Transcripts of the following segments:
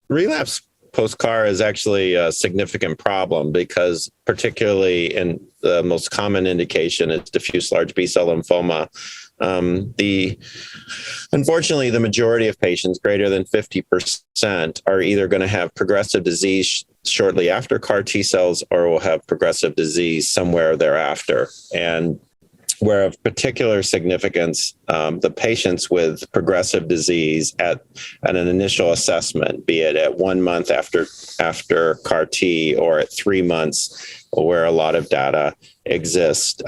Relapse post-CAR is actually a significant problem because particularly in the most common indication is diffuse large B-cell lymphoma. Unfortunately, the majority of patients, greater than 50%, are either going to have progressive disease shortly after CAR T cells or will have progressive disease somewhere thereafter. And where of particular significance, the patients with progressive disease at an initial assessment, be it at 1 month after CAR T or at 3 months, where a lot of data exist,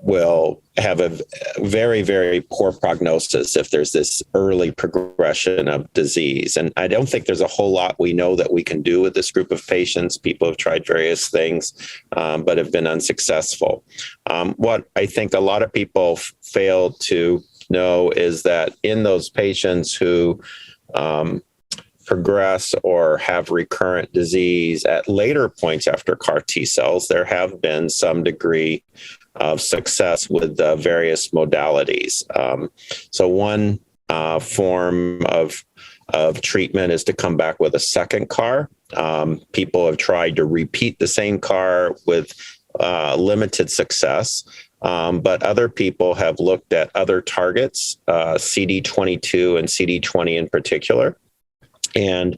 will have a very, very poor prognosis if there's this early progression of disease. And I don't think there's a whole lot we know that we can do with this group of patients. People have tried various things, but have been unsuccessful. What I think a lot of people fail to know is that in those patients who progress or have recurrent disease at later points after CAR T cells, there have been some degree of success with various modalities. So one form of treatment is to come back with a second CAR. People have tried to repeat the same CAR with limited success. But other people have looked at other targets, CD22 and CD20 in particular. And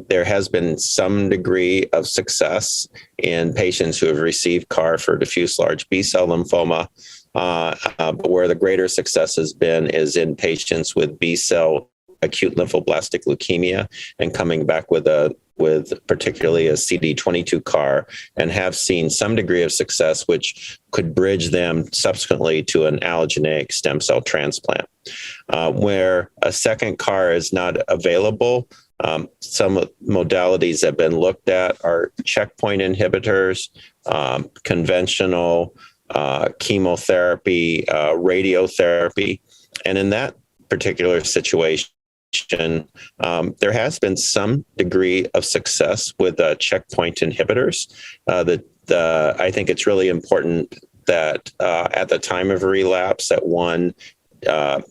there has been some degree of success in patients who have received CAR for diffuse large B-cell lymphoma. But where the greater success has been is in patients with B-cell acute lymphoblastic leukemia and coming back with particularly a CD22 CAR, and have seen some degree of success, which could bridge them subsequently to an allogeneic stem cell transplant. Where a second CAR is not available, some modalities that have been looked at are checkpoint inhibitors, conventional chemotherapy, radiotherapy. And in that particular situation, there has been some degree of success with checkpoint inhibitors. I think it's really important that at the time of relapse that one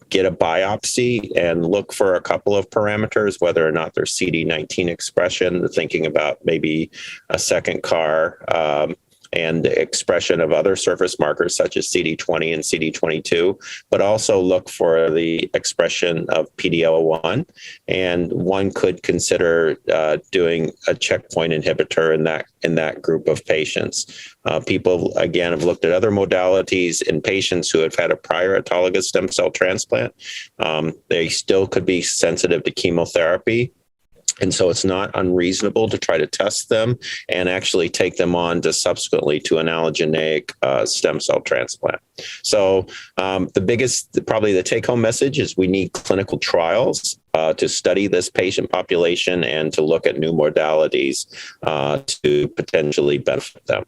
get a biopsy and look for a couple of parameters, whether or not there's CD19 expression, thinking about maybe a second CAR, and the expression of other surface markers such as CD20 and CD22, but also look for the expression of PD-L1. And one could consider doing a checkpoint inhibitor in that group of patients. People, again, have looked at other modalities in patients who have had a prior autologous stem cell transplant. They still could be sensitive to chemotherapy. And so it's not unreasonable to try to test them and actually take them on to subsequently to an allogeneic stem cell transplant. So probably the take-home message is we need clinical trials to study this patient population and to look at new modalities to potentially benefit them.